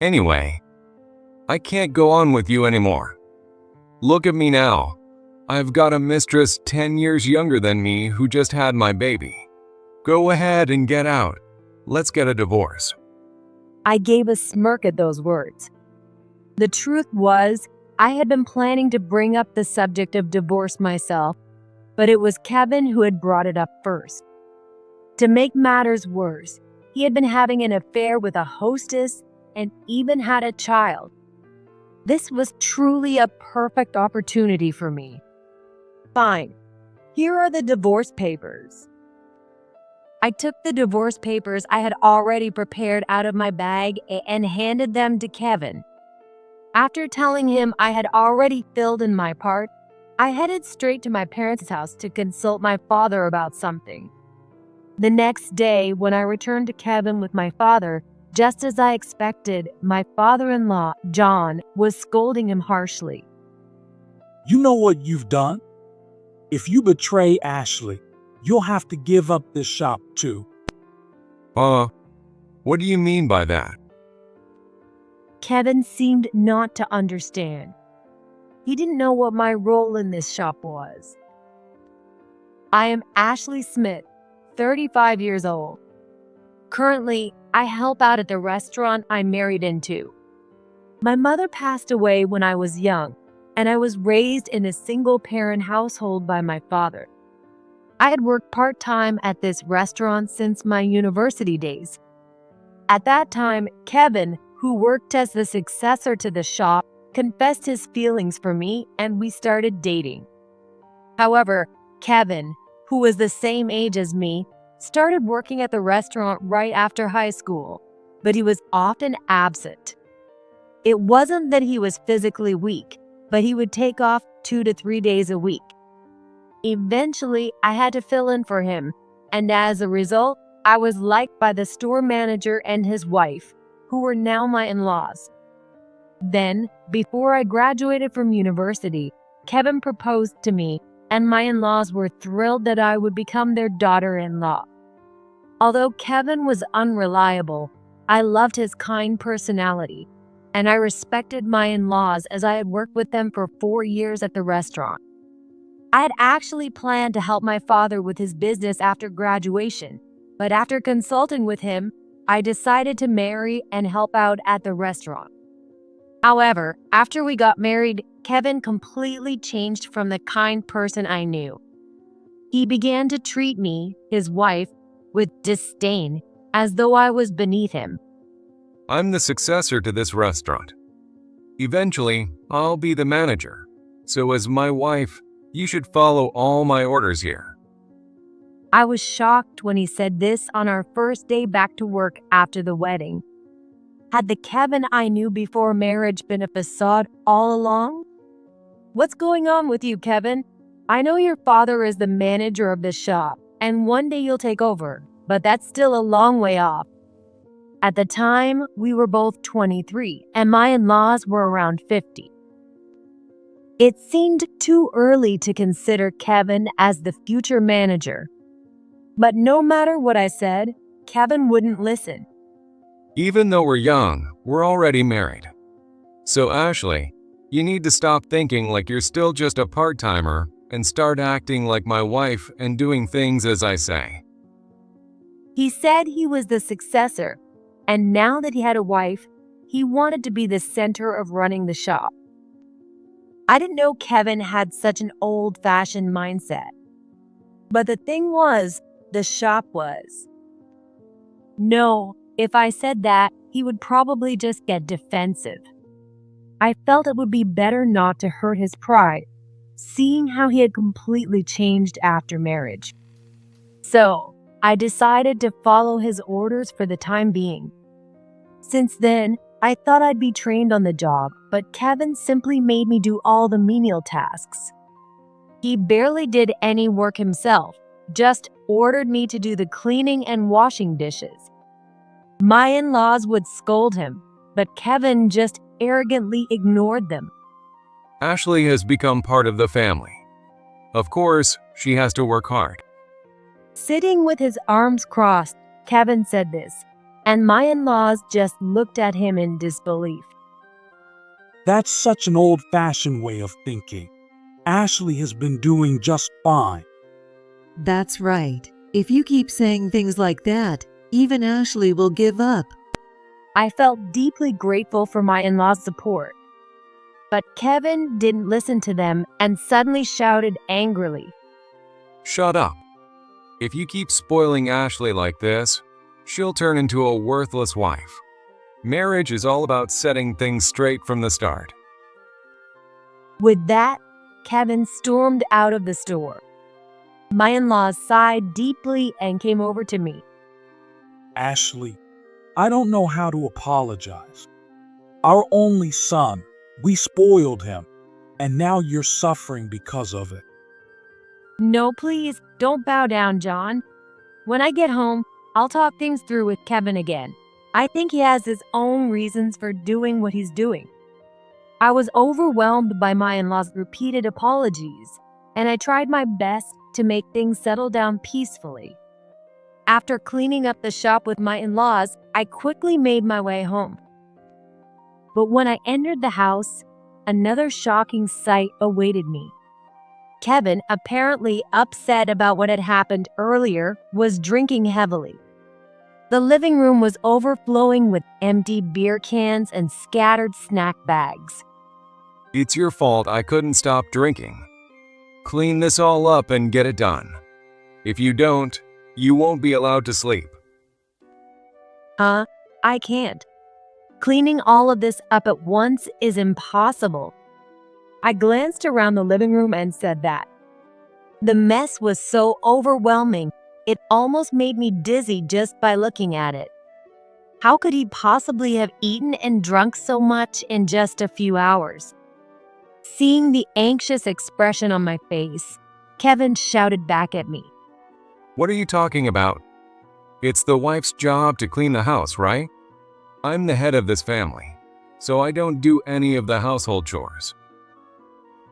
Anyway, I can't go on with you anymore. Look at me now. I've got a mistress 10 years younger than me who just had my baby. Go ahead and get out. Let's get a divorce. I gave a smirk at those words. The truth was, I had been planning to bring up the subject of divorce myself, but it was Kevin who had brought it up first. To make matters worse, he had been having an affair with a hostess and even had a child. This was truly a perfect opportunity for me. Fine, here are the divorce papers. I took the divorce papers I had already prepared out of my bag and handed them to Kevin. After telling him I had already filled in my part, I headed straight to my parents' house to consult my father about something. The next day, when I returned to Kevin with my father, just as I expected, my father-in-law, John, was scolding him harshly. You know what you've done? If you betray Ashley, you'll have to give up this shop too. What do you mean by that? Kevin seemed not to understand. He didn't know what my role in this shop was. I am Ashley Smith, 35 years old. Currently, I help out at the restaurant I married into. My mother passed away when I was young, and I was raised in a single-parent household by my father. I had worked part-time at this restaurant since my university days. At that time, Kevin, who worked as the successor to the shop, confessed his feelings for me and we started dating. However, Kevin, who was the same age as me, started working at the restaurant right after high school, but he was often absent. It wasn't that he was physically weak, but he would take off 2 to 3 days a week. Eventually, I had to fill in for him, and as a result, I was liked by the store manager and his wife, who were now my in-laws. Then, before I graduated from university, Kevin proposed to me, and my in-laws were thrilled that I would become their daughter-in-law. Although Kevin was unreliable, I loved his kind personality, and I respected my in-laws as I had worked with them for 4 years at the restaurant. I had actually planned to help my father with his business after graduation, but after consulting with him, I decided to marry and help out at the restaurant. However, after we got married, Kevin completely changed from the kind person I knew. He began to treat me, his wife, with disdain, as though I was beneath him. I'm the successor to this restaurant. Eventually, I'll be the manager. So as my wife, you should follow all my orders here. I was shocked when he said this on our first day back to work after the wedding. Had the Kevin I knew before marriage been a facade all along? What's going on with you, Kevin? I know your father is the manager of the shop, and one day you'll take over, but that's still a long way off. At the time, we were both 23, and my in-laws were around 50. It seemed too early to consider Kevin as the future manager. But no matter what I said, Kevin wouldn't listen. Even though we're young, we're already married. So Ashley, you need to stop thinking like you're still just a part-timer and start acting like my wife and doing things as I say. He said he was the successor, and now that he had a wife, he wanted to be the center of running the shop. I didn't know Kevin had such an old-fashioned mindset. But the thing was, the shop was. No, if I said that, he would probably just get defensive. I felt it would be better not to hurt his pride, seeing how he had completely changed after marriage. So, I decided to follow his orders for the time being. Since then, I thought I'd be trained on the job, but Kevin simply made me do all the menial tasks. He barely did any work himself, just ordered me to do the cleaning and washing dishes. My in-laws would scold him, but Kevin just arrogantly ignored them. Ashley has become part of the family. Of course, she has to work hard. Sitting with his arms crossed, Kevin said this. and my in-laws just looked at him in disbelief. That's such an old-fashioned way of thinking. Ashley has been doing just fine. That's right. If you keep saying things like that, even Ashley will give up. I felt deeply grateful for my in-laws' support. But Kevin didn't listen to them and suddenly shouted angrily. Shut up. If you keep spoiling Ashley like this, she'll turn into a worthless wife. Marriage is all about setting things straight from the start. With that, Kevin stormed out of the store. My in-laws sighed deeply and came over to me. Ashley, I don't know how to apologize. Our only son, we spoiled him, and now you're suffering because of it. No, please, don't bow down, John. When I get home, I'll talk things through with Kevin again. I think he has his own reasons for doing what he's doing. I was overwhelmed by my in-laws' repeated apologies, and I tried my best to make things settle down peacefully. After cleaning up the shop with my in-laws, I quickly made my way home. But when I entered the house, another shocking sight awaited me. Kevin, apparently upset about what had happened earlier, was drinking heavily. The living room was overflowing with empty beer cans and scattered snack bags. It's your fault I couldn't stop drinking. Clean this all up and get it done. If you don't, you won't be allowed to sleep. I can't. Cleaning all of this up at once is impossible. I glanced around the living room and said that. The mess was so overwhelming, it almost made me dizzy just by looking at it. How could he possibly have eaten and drunk so much in just a few hours? Seeing the anxious expression on my face, Kevin shouted back at me. What are you talking about? It's the wife's job to clean the house, right? I'm the head of this family, so I don't do any of the household chores.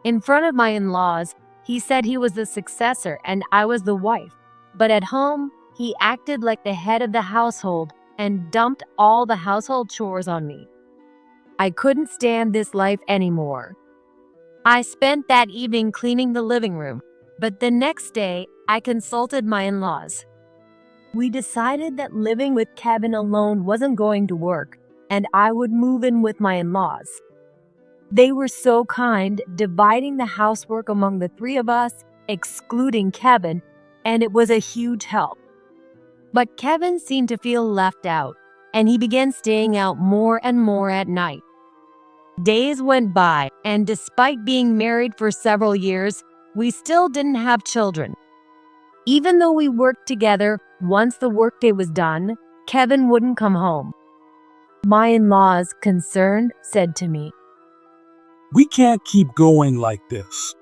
In front of my in-laws, he said he was the successor and I was the wife. But at home, he acted like the head of the household and dumped all the household chores on me. I couldn't stand this life anymore. I spent that evening cleaning the living room, but the next day, I consulted my in-laws. We decided that living with Kevin alone wasn't going to work, and I would move in with my in-laws. They were so kind, dividing the housework among the three of us, excluding Kevin, and it was a huge help. But Kevin seemed to feel left out, and he began staying out more and more at night. Days went by, and despite being married for several years, we still didn't have children. Even though we worked together, once the workday was done, Kevin wouldn't come home. My in-laws, concerned, said to me, We can't keep going like this.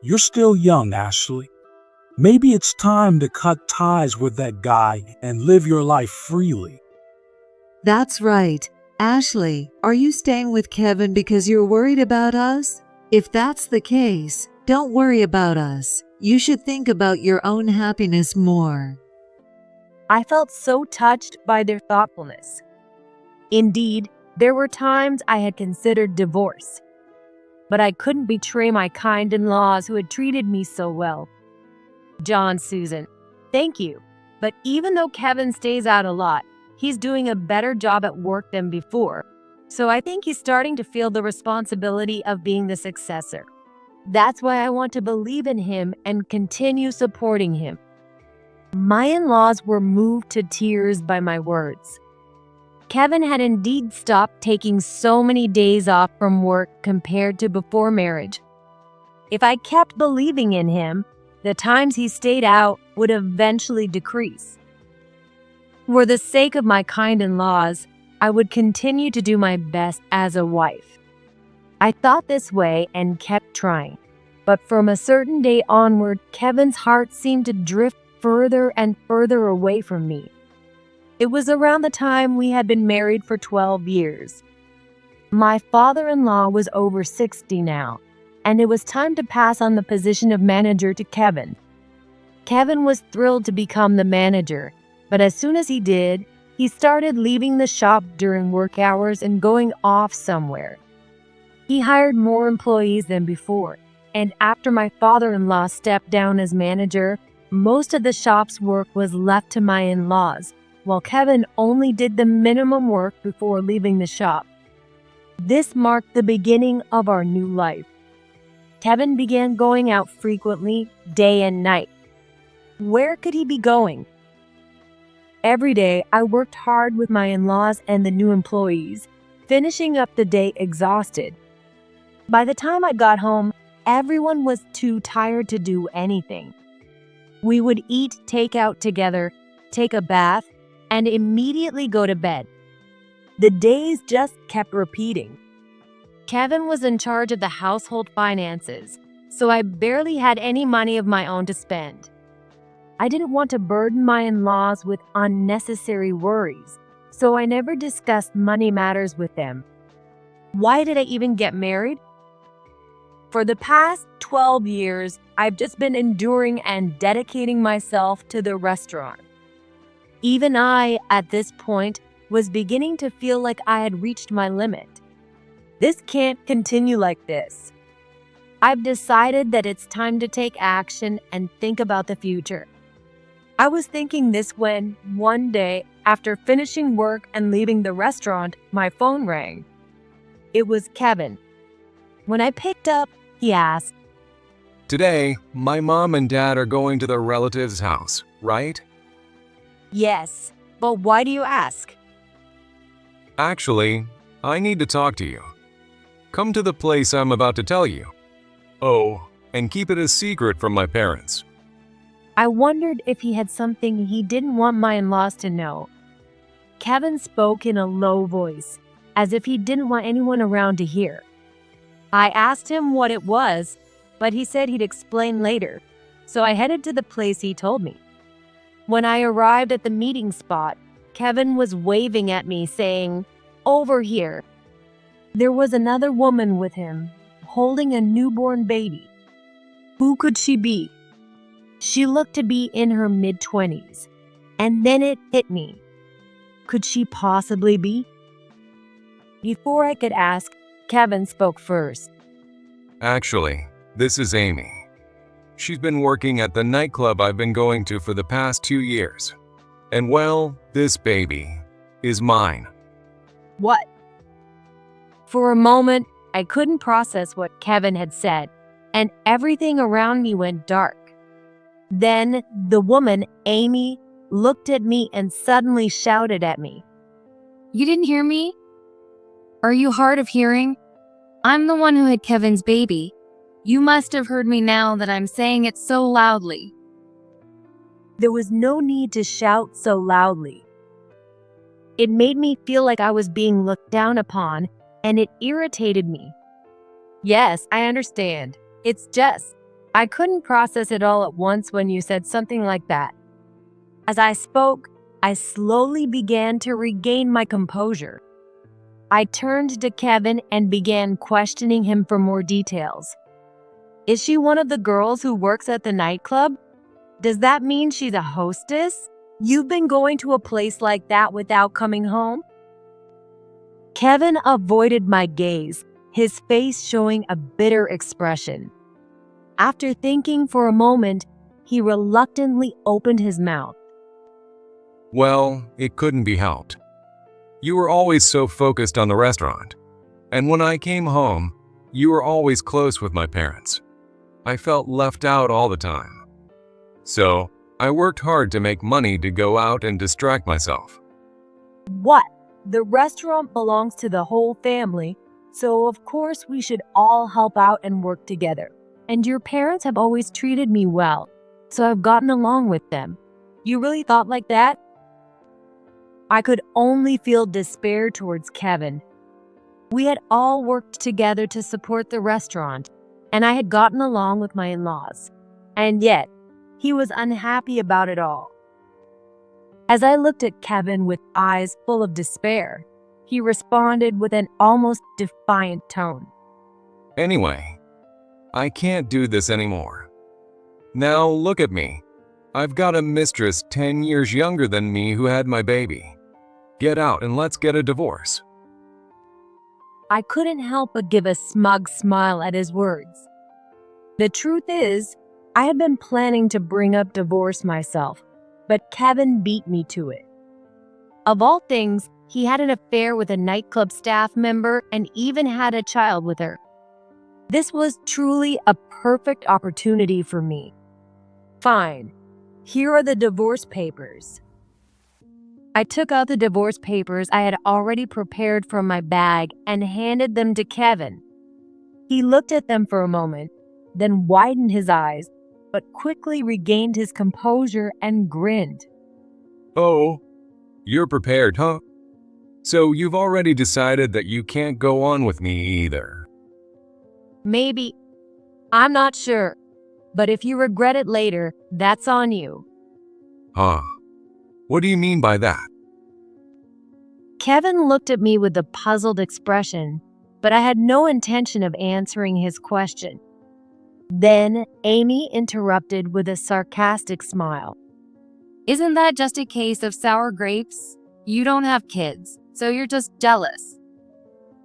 You're still young, Ashley. Maybe it's time to cut ties with that guy and live your life freely. That's right. Ashley, are you staying with Kevin because you're worried about us? If that's the case, don't worry about us. You should think about your own happiness more. I felt so touched by their thoughtfulness. Indeed, there were times I had considered divorce. But I couldn't betray my kind in-laws who had treated me so well. John, Susan, thank you. But even though Kevin stays out a lot, he's doing a better job at work than before. So I think he's starting to feel the responsibility of being the successor. That's why I want to believe in him and continue supporting him. My in-laws were moved to tears by my words. Kevin had indeed stopped taking so many days off from work compared to before marriage. If I kept believing in him, the times he stayed out would eventually decrease. For the sake of my kind in-laws, I would continue to do my best as a wife. I thought this way and kept trying. But from a certain day onward, Kevin's heart seemed to drift further and further away from me. It was around the time we had been married for 12 years. My father-in-law was over 60 now, and it was time to pass on the position of manager to Kevin. Kevin was thrilled to become the manager, but as soon as he did, He started leaving the shop during work hours and going off somewhere. He hired more employees than before, and after my father-in-law stepped down as manager, most of the shop's work was left to my in-laws, while Kevin only did the minimum work before leaving the shop. This marked the beginning of our new life. Kevin began going out frequently, day and night. Where could he be going? Every day, I worked hard with my in-laws and the new employees, finishing up the day exhausted. By the time I got home, everyone was too tired to do anything. We would eat takeout together, take a bath, and immediately go to bed. The days just kept repeating. Kevin was in charge of the household finances, so I barely had any money of my own to spend. I didn't want to burden my in-laws with unnecessary worries, so I never discussed money matters with them. Why did I even get married? For the past 12 years, I've just been enduring and dedicating myself to the restaurant. Even I, at this point, was beginning to feel like I had reached my limit. This can't continue like this. I've decided that it's time to take action and think about the future. I was thinking this when, one day, after finishing work and leaving the restaurant, my phone rang. It was Kevin. When I picked up, he asked, Today, my mom and dad are going to their relative's house, right? "Yes, but why do you ask?" Actually, I need to talk to you. Come to the place I'm about to tell you. Oh, and keep it a secret from my parents. I wondered if he had something he didn't want my in-laws to know. Kevin spoke in a low voice, as if he didn't want anyone around to hear. I asked him what it was, but he said he'd explain later, so I headed to the place he told me. When I arrived at the meeting spot, Kevin was waving at me, saying, "Over here." There was another woman with him, holding a newborn baby. Who could she be? She looked to be in her mid-20s, and then it hit me. Could she possibly be? Before I could ask, Kevin spoke first. Actually, this is Amy. She's been working at the nightclub I've been going to for the past 2 years. And well, this baby is mine. What? For a moment, I couldn't process what Kevin had said, and everything around me went dark. Then the woman, Amy, looked at me and suddenly shouted at me. "You didn't hear me? Are you hard of hearing? I'm the one who had Kevin's baby. You must have heard me now that I'm saying it so loudly." There was no need to shout so loudly. It made me feel like I was being looked down upon, and it irritated me. Yes, I understand. It's just, I couldn't process it all at once when you said something like that. As I spoke, I slowly began to regain my composure. I turned to Kevin and began questioning him for more details. Is she one of the girls who works at the nightclub? Does that mean she's a hostess? You've been going to a place like that without coming home? Kevin avoided my gaze, his face showing a bitter expression. After thinking for a moment, he reluctantly opened his mouth. Well, it couldn't be helped. You were always so focused on the restaurant. And when I came home, you were always close with my parents. I felt left out all the time. So, I worked hard to make money to go out and distract myself. What? The restaurant belongs to the whole family, so of course we should all help out and work together. And your parents have always treated me well, so I've gotten along with them. You really thought like that? I could only feel despair towards Kevin. We had all worked together to support the restaurant, and I had gotten along with my in-laws. And yet, he was unhappy about it all. As I looked at Kevin with eyes full of despair, he responded with an almost defiant tone. Anyway, I can't do this anymore. Now look at me. I've got a mistress 10 years younger than me who had my baby. Get out and let's get a divorce. I couldn't help but give a smug smile at his words. The truth is, I had been planning to bring up divorce myself, but Kevin beat me to it. Of all things, he had an affair with a nightclub staff member and even had a child with her. This was truly a perfect opportunity for me. Fine, here are the divorce papers. I took out the divorce papers I had already prepared from my bag and handed them to Kevin. He looked at them for a moment, then widened his eyes, but quickly regained his composure and grinned. Oh, you're prepared, huh? So you've already decided that you can't go on with me either. Maybe. I'm not sure. But if you regret it later, that's on you. Huh? What do you mean by that? Kevin looked at me with a puzzled expression, but I had no intention of answering his question. Then Amy interrupted with a sarcastic smile. Isn't that just a case of sour grapes? You don't have kids, so you're just jealous.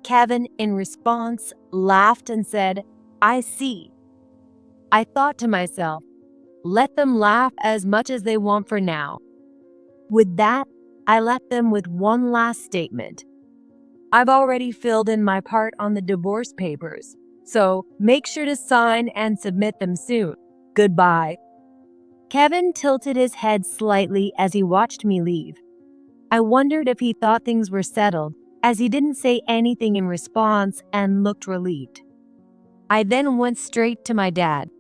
Kevin, in response, laughed and said, I see. I thought to myself, let them laugh as much as they want for now. With that, I left them with one last statement. I've already filled in my part on the divorce papers, so make sure to sign and submit them soon. Goodbye. Kevin tilted his head slightly as he watched me leave. I wondered if he thought things were settled, as he didn't say anything in response and looked relieved. I then went straight to my dad.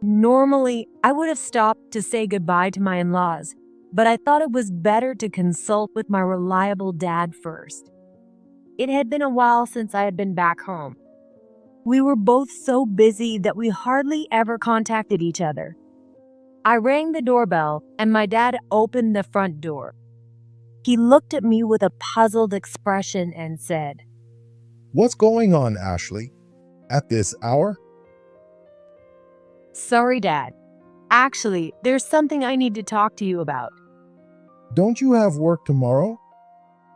Normally, I would have stopped to say goodbye to my in-laws, but I thought it was better to consult with my reliable dad first. It had been a while since I had been back home. We were both so busy that we hardly ever contacted each other. I rang the doorbell, and my dad opened the front door. He looked at me with a puzzled expression and said, What's going on, Ashley? At this hour? Sorry, Dad. Actually, there's something I need to talk to you about. Don't you have work tomorrow?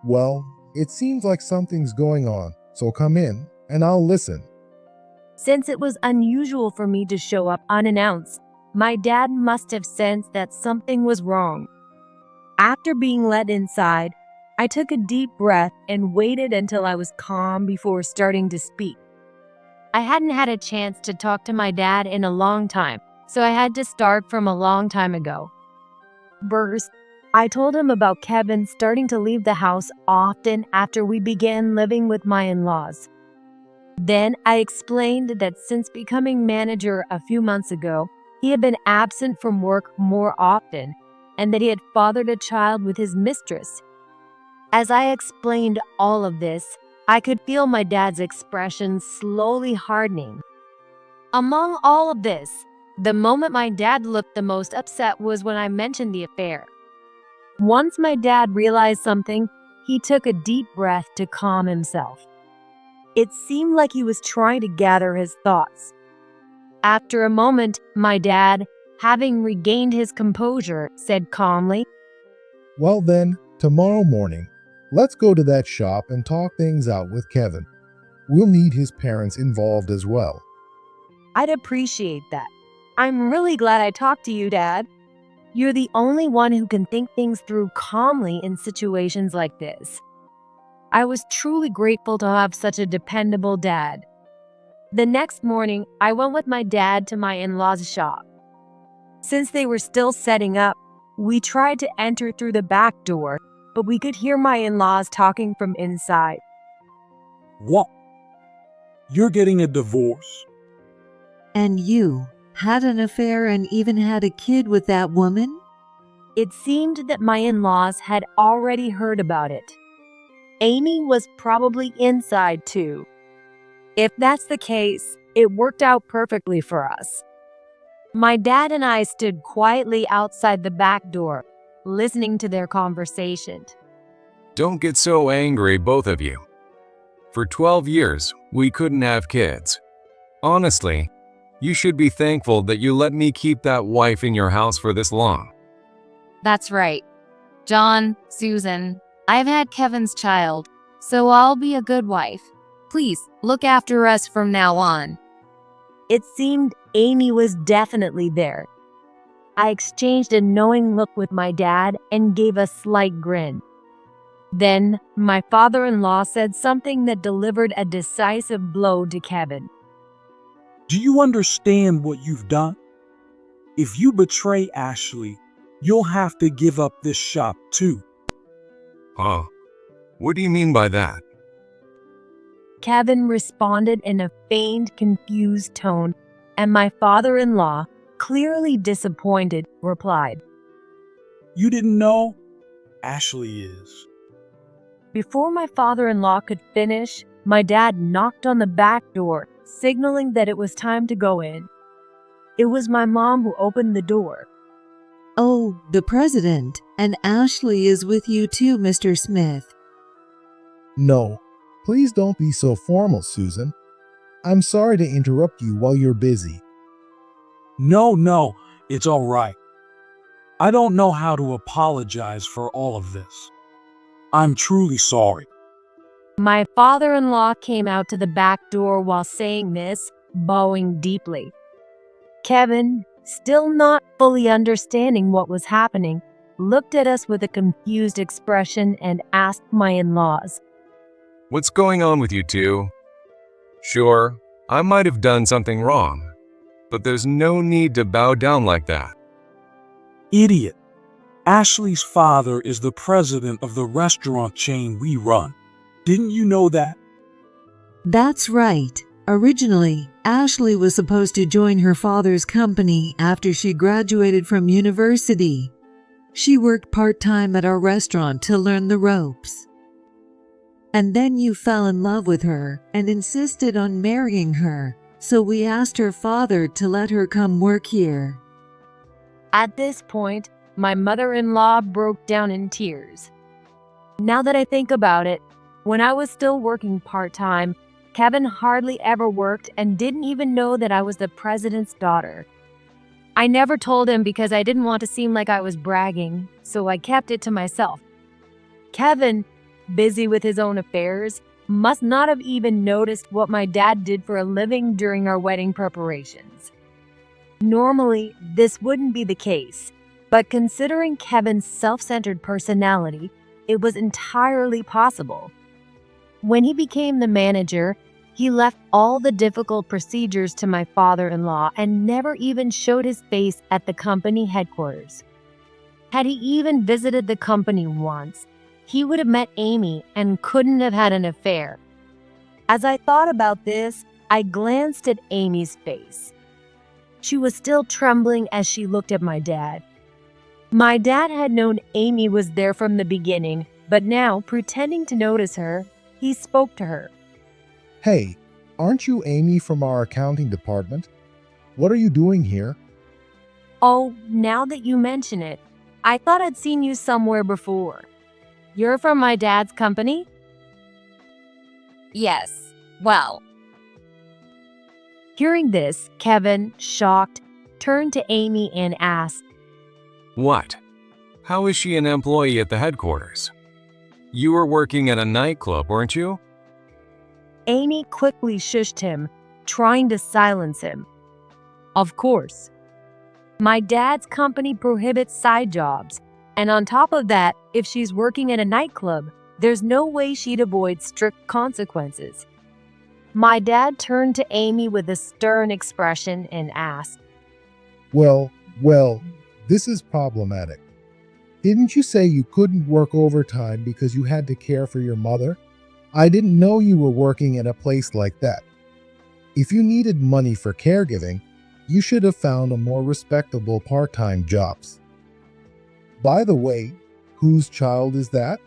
Well, it seems like something's going on, so come in and I'll listen. Since it was unusual for me to show up unannounced, my dad must have sensed that something was wrong. After being let inside, I took a deep breath and waited until I was calm before starting to speak. I hadn't had a chance to talk to my dad in a long time, so I had to start from a long time ago. First, I told him about Kevin starting to leave the house often after we began living with my in-laws. Then I explained that since becoming manager a few months ago, he had been absent from work more often, and that he had fathered a child with his mistress. As I explained all of this, I could feel my dad's expression slowly hardening. Among all of this, the moment my dad looked the most upset was when I mentioned the affair. Once my dad realized something, he took a deep breath to calm himself. It seemed like he was trying to gather his thoughts. After a moment, my dad, having regained his composure, said calmly, Well then, tomorrow morning, let's go to that shop and talk things out with Kevin. We'll need his parents involved as well. I'd appreciate that. I'm really glad I talked to you, Dad. You're the only one who can think things through calmly in situations like this. I was truly grateful to have such a dependable dad. The next morning, I went with my dad to my in-laws' shop. Since they were still setting up, we tried to enter through the back door, but we could hear my in-laws talking from inside. What? You're getting a divorce? And you had an affair and even had a kid with that woman? It seemed that my in-laws had already heard about it. Amy was probably inside too. If that's the case, it worked out perfectly for us. My dad and I stood quietly outside the back door, listening to their conversation. Don't get so angry, both of you. For 12 years, we couldn't have kids. Honestly, you should be thankful that you let me keep that wife in your house for this long. That's right. John, Susan, I've had Kevin's child, so I'll be a good wife. Please, look after us from now on. It seemed Amy was definitely there. I exchanged a knowing look with my dad and gave a slight grin. Then, my father-in-law said something that delivered a decisive blow to Kevin. Do you understand what you've done? If you betray Ashley, you'll have to give up this shop too. Huh? What do you mean by that? Kevin responded in a feigned, confused tone, and my father-in-law, clearly disappointed, replied, You didn't know? Ashley is. Before my father-in-law could finish, my dad knocked on the back door, signaling that it was time to go in. It was my mom who opened the door. Oh, the president. And Ashley is with you too, Mr. Smith. No, please don't be so formal, Susan. I'm sorry to interrupt you while you're busy. No, it's all right. I don't know how to apologize for all of this. I'm truly sorry. My father-in-law came out to the back door while saying this, bowing deeply. Kevin, still not fully understanding what was happening, looked at us with a confused expression and asked my in-laws, What's going on with you two? Sure, I might have done something wrong, but there's no need to bow down like that. Idiot. Ashley's father is the president of the restaurant chain we run. Didn't you know that? That's right. Originally, Ashley was supposed to join her father's company after she graduated from university. She worked part-time at our restaurant to learn the ropes. And then you fell in love with her and insisted on marrying her, so we asked her father to let her come work here. At this point, my mother-in-law broke down in tears. Now that I think about it, when I was still working part-time, Kevin hardly ever worked and didn't even know that I was the president's daughter. I never told him because I didn't want to seem like I was bragging, so I kept it to myself. Kevin, busy with his own affairs, must not have even noticed what my dad did for a living during our wedding preparations. Normally, this wouldn't be the case, but considering Kevin's self-centered personality, it was entirely possible. When he became the manager, he left all the difficult procedures to my father-in-law and never even showed his face at the company headquarters. Had he even visited the company once, he would have met Amy and couldn't have had an affair. As I thought about this, I glanced at Amy's face. She was still trembling as she looked at my dad. My dad had known Amy was there from the beginning, but now, pretending to notice her, he spoke to her. Hey, aren't you Amy from our accounting department? What are you doing here? Oh, now that you mention it, I thought I'd seen you somewhere before. You're from my dad's company? Yes, well. Hearing this, Kevin, shocked, turned to Amy and asked, What? How is she an employee at the headquarters? You were working at a nightclub, weren't you? Amy quickly shushed him, trying to silence him. Of course. My dad's company prohibits side jobs, and on top of that, if she's working at a nightclub, there's no way she'd avoid strict consequences. My dad turned to Amy with a stern expression and asked, Well, this is problematic. Didn't you say you couldn't work overtime because you had to care for your mother? I didn't know you were working in a place like that. If you needed money for caregiving, you should have found a more respectable part-time jobs. By the way, whose child is that?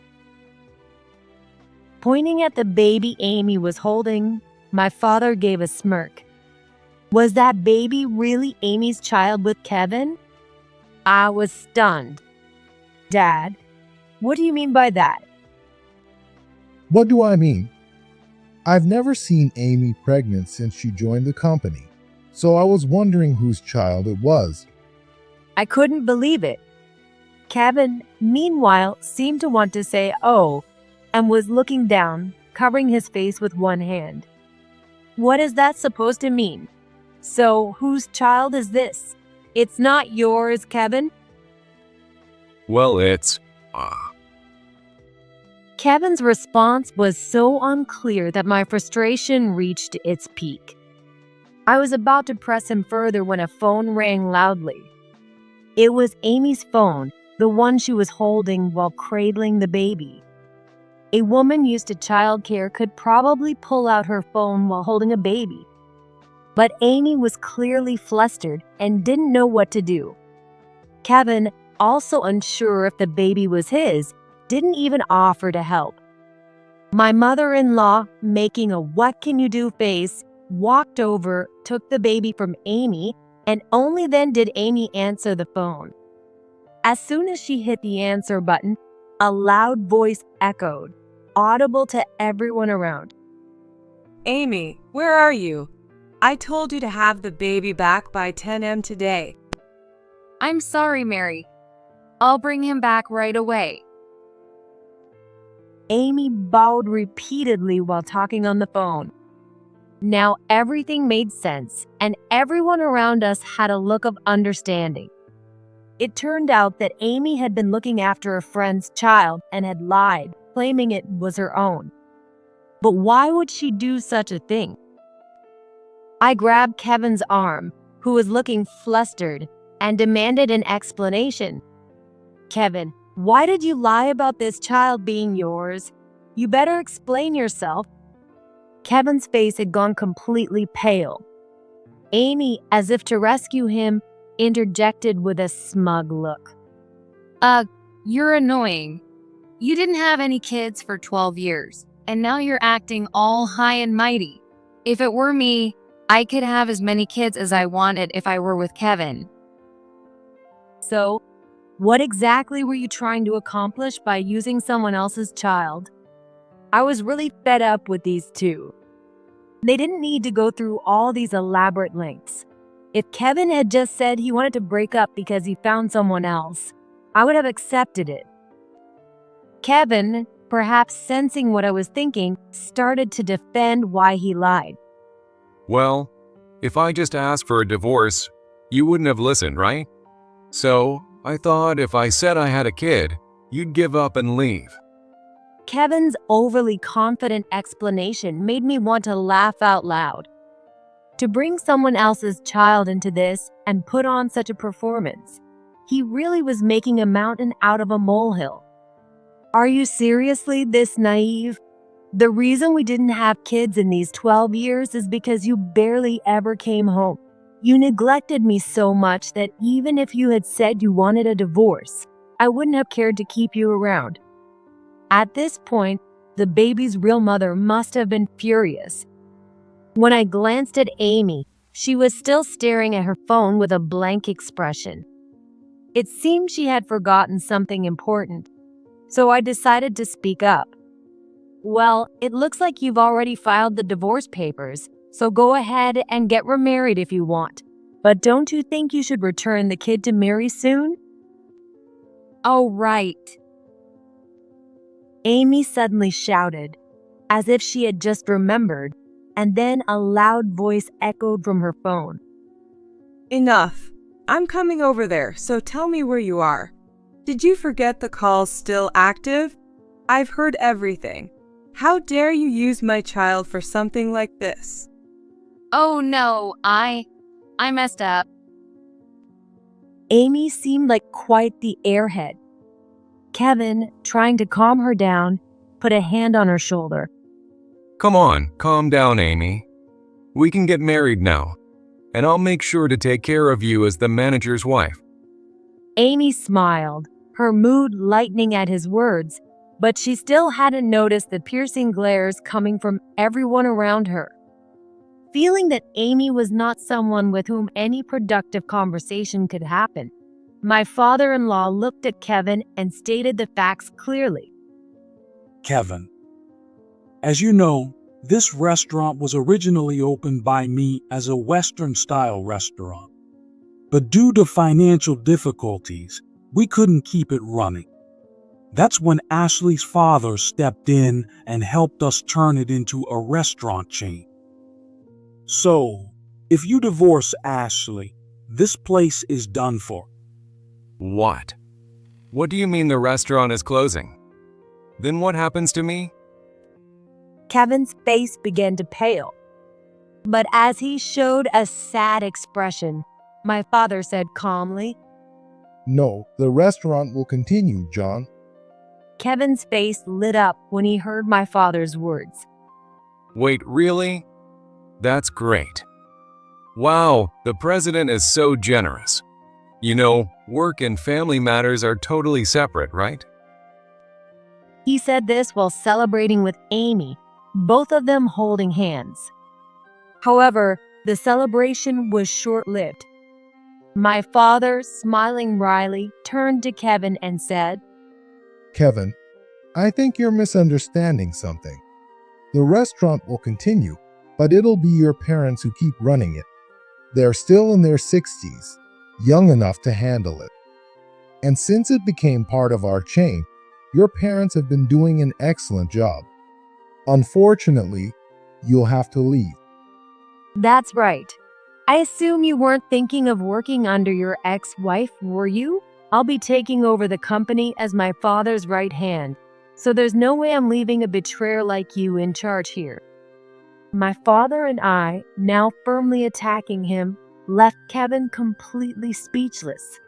Pointing at the baby Amy was holding, my father gave a smirk. Was that baby really Amy's child with Kevin? I was stunned. Dad, what do you mean by that? What do I mean? I've never seen Amy pregnant since she joined the company, so I was wondering whose child it was. I couldn't believe it. Kevin, meanwhile, seemed to want to say, "Oh," and was looking down, covering his face with one hand. What is that supposed to mean? So, whose child is this? It's not yours, Kevin? Well, it's, Kevin's response was so unclear that my frustration reached its peak. I was about to press him further when a phone rang loudly. It was Amy's phone, the one she was holding while cradling the baby. A woman used to childcare could probably pull out her phone while holding a baby. But Amy was clearly flustered and didn't know what to do. Kevin, also unsure if the baby was his, didn't even offer to help. My mother-in-law, making a "what can you do" face, walked over, took the baby from Amy, and only then did Amy answer the phone. As soon as she hit the answer button, a loud voice echoed, audible to everyone around. Amy, where are you? I told you to have the baby back by 10 a.m. today. I'm sorry, Mary. I'll bring him back right away. Amy bowed repeatedly while talking on the phone. Now everything made sense, and everyone around us had a look of understanding. It turned out that Amy had been looking after a friend's child and had lied, claiming it was her own. But why would she do such a thing? I grabbed Kevin's arm, who was looking flustered, and demanded an explanation. Kevin, why did you lie about this child being yours? You better explain yourself. Kevin's face had gone completely pale. Amy, as if to rescue him, interjected with a smug look. You're annoying. You didn't have any kids for 12 years, and now you're acting all high and mighty. If it were me, I could have as many kids as I wanted if I were with Kevin. So, what exactly were you trying to accomplish by using someone else's child? I was really fed up with these two. They didn't need to go through all these elaborate lengths. If Kevin had just said he wanted to break up because he found someone else, I would have accepted it. Kevin, perhaps sensing what I was thinking, started to defend why he lied. well, if I just asked for a divorce, you wouldn't have listened, right? So, I thought if I said I had a kid, you'd give up and leave. Kevin's overly confident explanation made me want to laugh out loud. To bring someone else's child into this and put on such a performance, he really was making a mountain out of a molehill. Are you seriously this naive? The reason we didn't have kids in these 12 years is because you barely ever came home. You neglected me so much that even if you had said you wanted a divorce, I wouldn't have cared to keep you around. At this point, the baby's real mother must have been furious. When I glanced at Amy, she was still staring at her phone with a blank expression. It seemed she had forgotten something important, so I decided to speak up. Well, it looks like you've already filed the divorce papers, so go ahead and get remarried if you want. But don't you think you should return the kid to Mary soon? Oh, right. Amy suddenly shouted, as if she had just remembered, and then a loud voice echoed from her phone. Enough. I'm coming over there, so tell me where you are. Did you forget the call's still active? I've heard everything. How dare you use my child for something like this? Oh no, I messed up. Amy seemed like quite the airhead. Kevin, trying to calm her down, put a hand on her shoulder. Come on, calm down, Amy. We can get married now, and I'll make sure to take care of you as the manager's wife. Amy smiled, her mood lightening at his words, but she still hadn't noticed the piercing glares coming from everyone around her. Feeling that Amy was not someone with whom any productive conversation could happen, my father-in-law looked at Kevin and stated the facts clearly. Kevin, as you know, this restaurant was originally opened by me as a Western-style restaurant. But due to financial difficulties, We couldn't keep it running. That's when Ashley's father stepped in and helped us turn it into a restaurant chain. So, if you divorce Ashley, this place is done for. What? What do you mean the restaurant is closing? Then what happens to me? Kevin's face began to pale. But as he showed a sad expression, my father said calmly, No, the restaurant will continue, John. Kevin's face lit up when he heard my father's words. Wait, really? That's great. Wow, the president is so generous. You know, work and family matters are totally separate, right? He said this while celebrating with Amy, both of them holding hands. However, the celebration was short-lived. My father, smiling wryly, turned to Kevin and said, Kevin, I think you're misunderstanding something. The restaurant will continue, but it'll be your parents who keep running it. They're still in their 60s, young enough to handle it. And since it became part of our chain, your parents have been doing an excellent job. Unfortunately, you'll have to leave. That's right. I assume you weren't thinking of working under your ex-wife, were you? I'll be taking over the company as my father's right hand, so there's no way I'm leaving a betrayer like you in charge here. My father and I, now firmly attacking him, left Kevin completely speechless.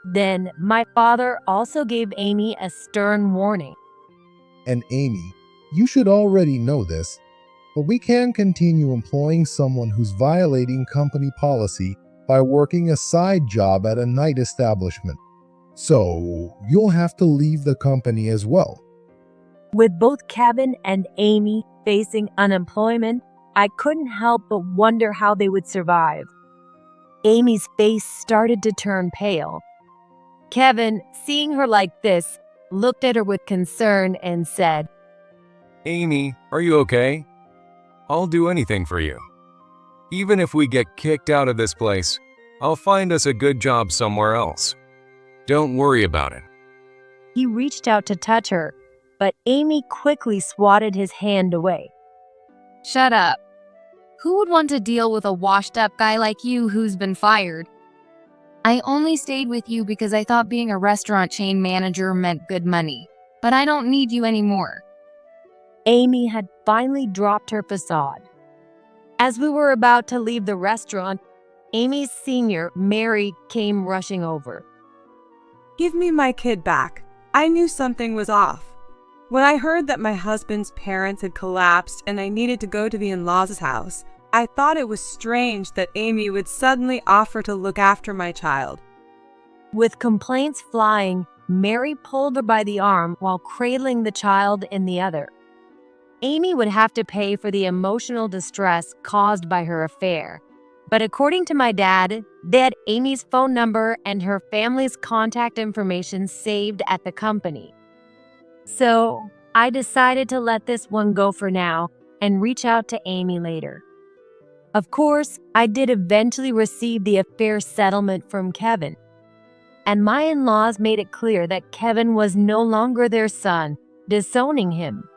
Then my father also gave Amy a stern warning. And Amy, you should already know this, but we can't continue employing someone who's violating company policy by working a side job at a night establishment. So you'll have to leave the company as well. With both Kevin and Amy facing unemployment, I couldn't help but wonder how they would survive. Amy's face started to turn pale. Kevin, seeing her like this, looked at her with concern and said, Amy, are you okay? I'll do anything for you. Even if we get kicked out of this place, I'll find us a good job somewhere else. Don't worry about it. He reached out to touch her, but Amy quickly swatted his hand away. Shut up. Who would want to deal with a washed-up guy like you who's been fired? I only stayed with you because I thought being a restaurant chain manager meant good money, but I don't need you anymore. Amy had finally dropped her facade. As we were about to leave the restaurant, Amy's senior, Mary, came rushing over. Give me my kid back. I knew something was off. When I heard that my husband's parents had collapsed and I needed to go to the in-laws' house, I thought it was strange that Amy would suddenly offer to look after my child. With complaints flying, Mary pulled her by the arm while cradling the child in the other. Amy would have to pay for the emotional distress caused by her affair. But according to my dad, they had Amy's phone number and her family's contact information saved at the company. So I decided to let this one go for now and reach out to Amy later. Of course, I did eventually receive the affair settlement from Kevin. And my in-laws made it clear that Kevin was no longer their son, disowning him.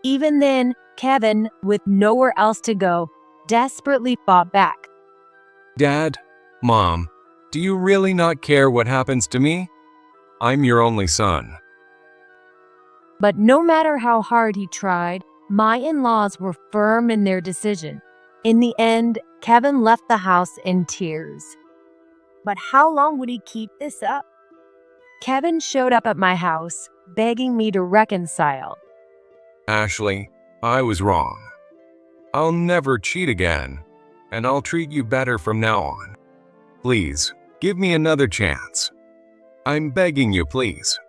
Even then, Kevin, with nowhere else to go, desperately fought back. Dad, Mom, do you really not care what happens to me? I'm your only son. But no matter how hard he tried, my in-laws were firm in their decision. In the end, Kevin left the house in tears. But how long would he keep this up? Kevin showed up at my house, begging me to reconcile. Ashley, I was wrong. I'll never cheat again, and I'll treat you better from now on. Please, give me another chance. I'm begging you, please.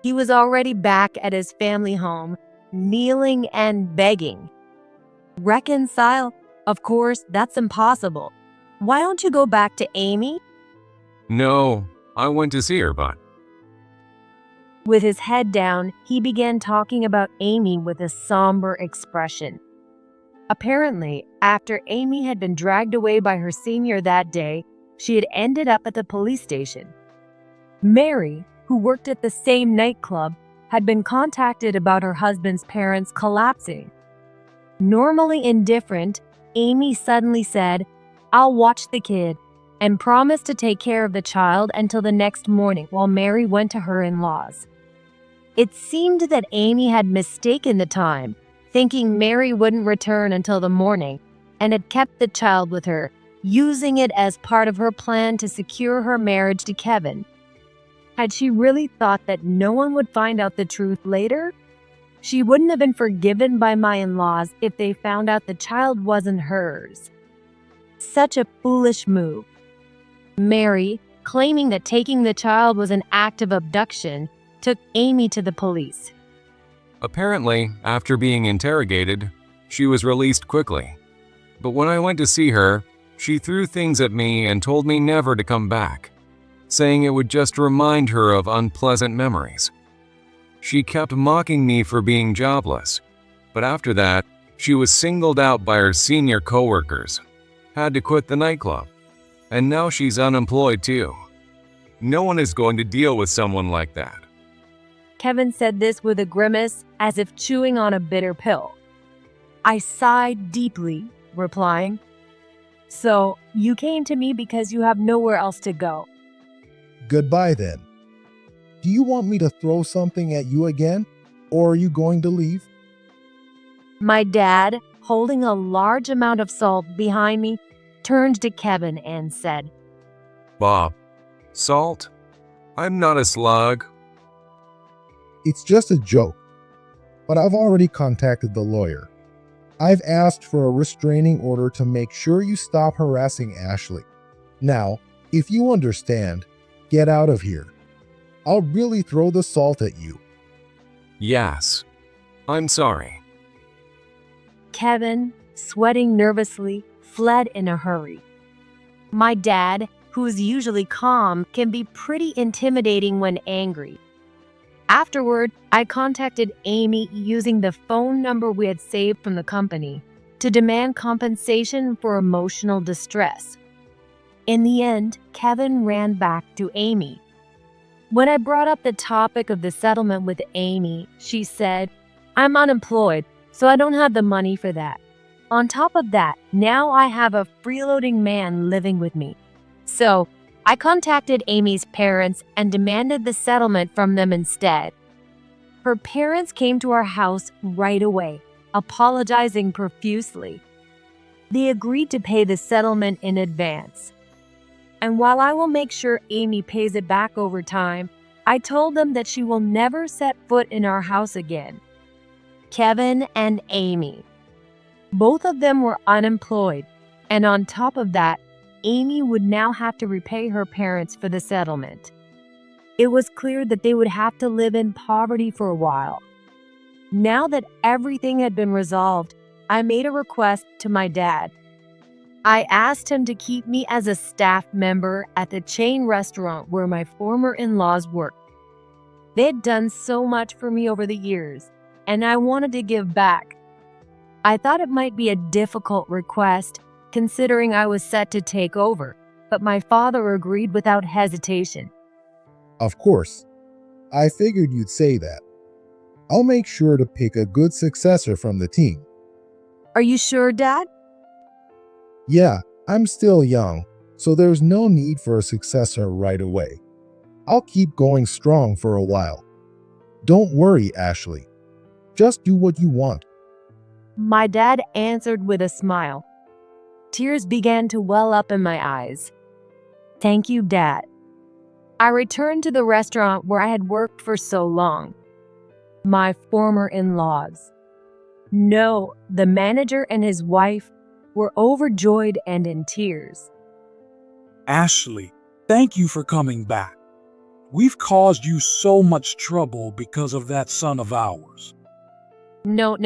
He was already back at his family home, kneeling and begging. Reconcile? Of course, that's impossible. Why don't you go back to Amy? No, I went to see her, but With his head down, he began talking about Amy with a somber expression. Apparently, after Amy had been dragged away by her senior that day, she had ended up at the police station. Mary, who worked at the same nightclub, had been contacted about her husband's parents collapsing. Normally indifferent, Amy suddenly said, "I'll watch the kid," and promised to take care of the child until the next morning while Mary went to her in-laws. It seemed that Amy had mistaken the time, thinking Mary wouldn't return until the morning, and had kept the child with her, using it as part of her plan to secure her marriage to Kevin. Had she really thought that no one would find out the truth later? She wouldn't have been forgiven by my in-laws if they found out the child wasn't hers. Such a foolish move. Mary, claiming that taking the child was an act of abduction, took Amy to the police. Apparently, after being interrogated, she was released quickly. But when I went to see her, she threw things at me and told me never to come back, saying it would just remind her of unpleasant memories. She kept mocking me for being jobless, but after that, she was singled out by her senior coworkers, had to quit the nightclub, and now she's unemployed too. No one is going to deal with someone like that. Kevin said this with a grimace, as if chewing on a bitter pill. I sighed deeply, replying, "So, you came to me because you have nowhere else to go." Goodbye then. Do you want me to throw something at you again, or are you going to leave? My dad, holding a large amount of salt behind me, turned to Kevin and said, Bob, salt? I'm not a slug. It's just a joke, but I've already contacted the lawyer. I've asked for a restraining order to make sure you stop harassing Ashley. Now, if you understand, get out of here. I'll really throw the salt at you. Yes, I'm sorry. Kevin, sweating nervously, fled in a hurry. My dad, who is usually calm, can be pretty intimidating when angry. Afterward, I contacted Amy using the phone number we had saved from the company to demand compensation for emotional distress. In the end, Kevin ran back to Amy. When I brought up the topic of the settlement with Amy, she said, "I'm unemployed, so I don't have the money for that. On top of that, now I have a freeloading man living with me." So, I contacted Amy's parents and demanded the settlement from them instead. Her parents came to our house right away, apologizing profusely. They agreed to pay the settlement in advance. And while I will make sure Amy pays it back over time, I told them that she will never set foot in our house again. Kevin and Amy. Both of them were unemployed, and on top of that, Amy would now have to repay her parents for the settlement. It was clear that they would have to live in poverty for a while. Now that everything had been resolved, I made a request to my dad. I asked him to keep me as a staff member at the chain restaurant where my former in-laws worked. They had done so much for me over the years, and I wanted to give back. I thought it might be a difficult request, considering I was set to take over, but my father agreed without hesitation. Of course. I figured you'd say that. I'll make sure to pick a good successor from the team. Are you sure, Dad? Yeah, I'm still young, so there's no need for a successor right away. I'll keep going strong for a while. Don't worry, Ashley. Just do what you want. My dad answered with a smile. Tears began to well up in my eyes. Thank you, Dad. I returned to the restaurant where I had worked for so long. My former in-laws. No, the manager and his wife were overjoyed and in tears. Ashley, thank you for coming back. We've caused you so much trouble because of that son of ours. No.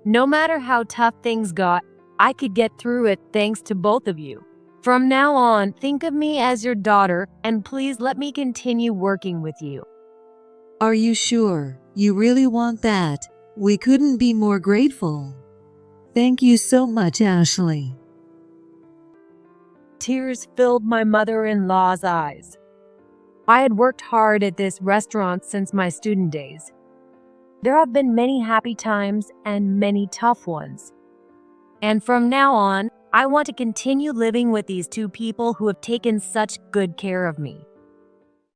No matter how tough things got, I could get through it thanks to both of you. From now on, think of me as your daughter, and please let me continue working with you. Are you sure you really want that? We couldn't be more grateful. Thank you so much, Ashley. Tears filled my mother-in-law's eyes. I had worked hard at this restaurant since my student days. There have been many happy times and many tough ones. And from now on, I want to continue living with these two people who have taken such good care of me.